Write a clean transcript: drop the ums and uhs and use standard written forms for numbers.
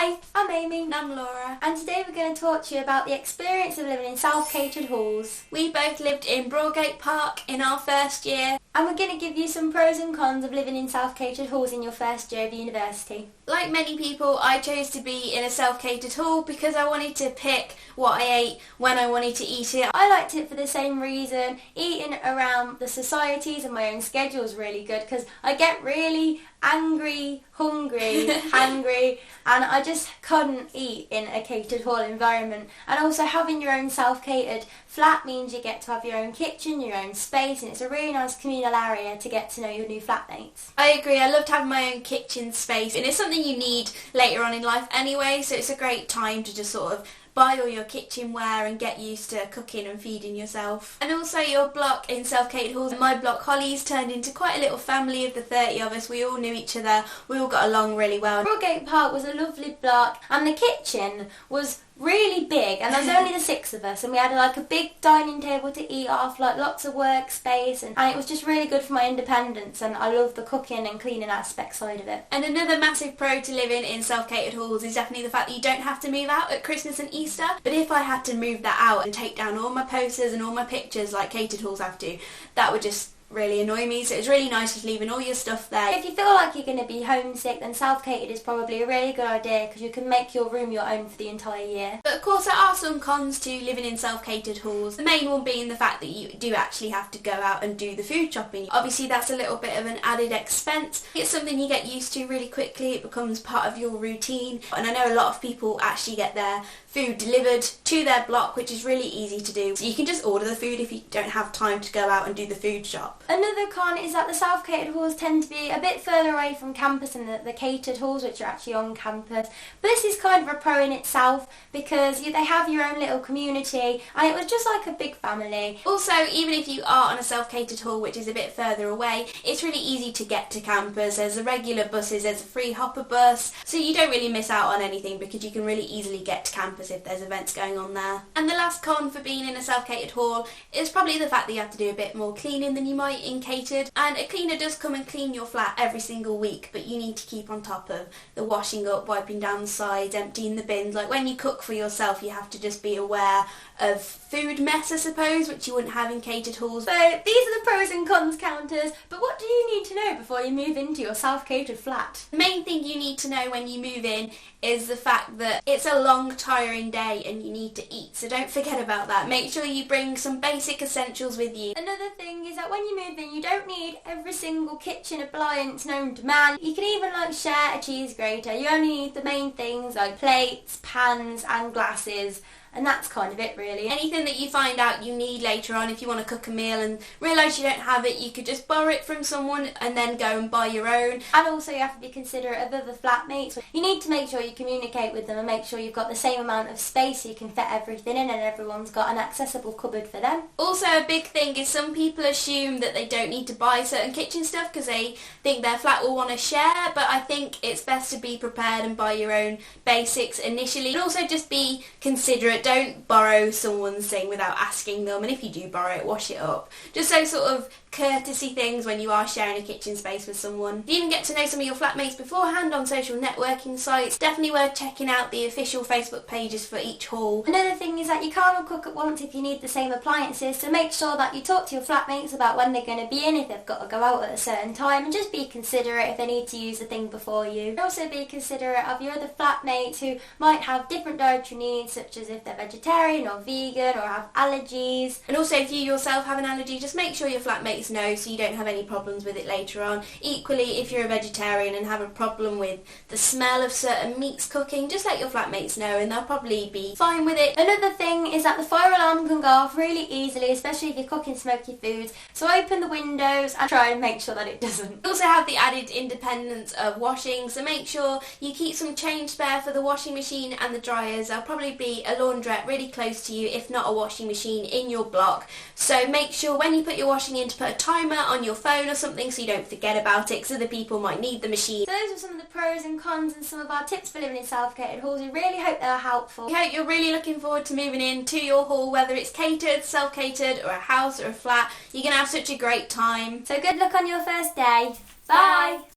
Hi, I'm Amy. And I'm Laura. And today we're going to talk to you about the experience of living in South Catered Halls. We both lived in Broadgate Park in our first year. And we're going to give you some pros and cons of living in South Catered Halls in your first year of university. Like many people, I chose to be in a self-catered hall because I wanted to pick what I ate when I wanted to eat it. I liked it for the same reason. Eating around the societies and my own schedule is really good because I get really angry, hungry, hangry, and I just couldn't eat in a catered hall environment. And also having your own self-catered flat means you get to have your own kitchen, your own space, and it's a really nice communal area to get to know your new flatmates. I agree, I loved having my own kitchen space, and it's something you need later on in life anyway, so it's a great time to just sort of buy all your kitchenware and get used to cooking and feeding yourself. And also your block in self-catered halls, my block Holly's turned into quite a little family of the 30 of us. We all knew each other, we all got along really well. Broadgate Park was a lovely block and the kitchen was really big, and there was only the 6 of us, and we had like a big dining table to eat off, like lots of workspace, and it was just really good for my independence, and I love the cooking and cleaning aspect side of it. And another massive pro to living in self-catered halls is definitely the fact that you don't have to move out at Christmas and Easter. But if I had to move that out and take down all my posters and all my pictures like catered halls have to, that would just really annoy me, so it's really nice just leaving all your stuff there. If you feel like you're going to be homesick, then self-catered is probably a really good idea because you can make your room your own for the entire year. But of course there are some cons to living in self-catered halls. The main one being the fact that you do actually have to go out and do the food shopping. Obviously that's a little bit of an added expense. It's something you get used to really quickly, it becomes part of your routine, and I know a lot of people actually get their food delivered to their block, which is really easy to do. So you can just order the food if you don't have time to go out and do the food shop. Another con is that the self-catered halls tend to be a bit further away from campus than the catered halls, which are actually on campus. But this is kind of a pro in itself because they have your own little community and it was just like a big family. Also, even if you are on a self-catered hall which is a bit further away, it's really easy to get to campus. There's the regular buses, there's a free hopper bus, so you don't really miss out on anything because you can really easily get to campus if there's events going on there. And the last con for being in a self-catered hall is probably the fact that you have to do a bit more cleaning than you might in catered. And a cleaner does come and clean your flat every single week, but you need to keep on top of the washing up, wiping down the sides, emptying the bins. Like when you cook for yourself, you have to just be aware of food mess, I suppose, which you wouldn't have in catered halls. So these are the pros and cons counters, but what do you need to know before you move into your self-catered flat? The main thing you need to know when you move in is the fact that it's a long, tiring day and you need to eat, so don't forget about that. Make sure you bring some basic essentials with you. Another thing is that when you move in, you don't need every single kitchen appliance known to man. You can even share a cheese grater. You only need the main things like plates, pans and glasses. And that's kind of it really. Anything that you find out you need later on, if you want to cook a meal and realise you don't have it, you could just borrow it from someone and then go and buy your own. And also you have to be considerate of other flatmates. You need to make sure you communicate with them and make sure you've got the same amount of space so you can fit everything in and everyone's got an accessible cupboard for them. Also a big thing is some people assume that they don't need to buy certain kitchen stuff because they think their flat will want to share, but I think it's best to be prepared and buy your own basics initially. And also just be considerate. Don't borrow someone's thing without asking them, and if you do borrow it, wash it up. Just those sort of courtesy things when you are sharing a kitchen space with someone. You even get to know some of your flatmates beforehand on social networking sites. Definitely worth checking out the official Facebook pages for each hall. Another thing is that you can't all cook at once if you need the same appliances, so make sure that you talk to your flatmates about when they're going to be in, if they've got to go out at a certain time, and just be considerate if they need to use the thing before you. And also be considerate of your other flatmates who might have different dietary needs, such as if they're vegetarian or vegan or have allergies. And also if you yourself have an allergy, just make sure your flatmates know so you don't have any problems with it later on. Equally, if you're a vegetarian and have a problem with the smell of certain meats cooking, just let your flatmates know and they'll probably be fine with it. Another thing is that the fire alarm can go off really easily, especially if you're cooking smoky foods, so open the windows and try and make sure that it doesn't. You also have the added independence of washing, so make sure you keep some change spare for the washing machine and the dryers. There'll probably be a laundrette really close to you, if not a washing machine in your block, so make sure when you put your washing in to put a timer on your phone or something so you don't forget about it, because other people might need the machine. So those are some of the pros and cons and some of our tips for living in self-catered halls. We really hope they are helpful. We hope you're really looking forward to moving into your hall, whether it's catered, self-catered or a house or a flat. You're going to have such a great time. So good luck on your first day. Bye!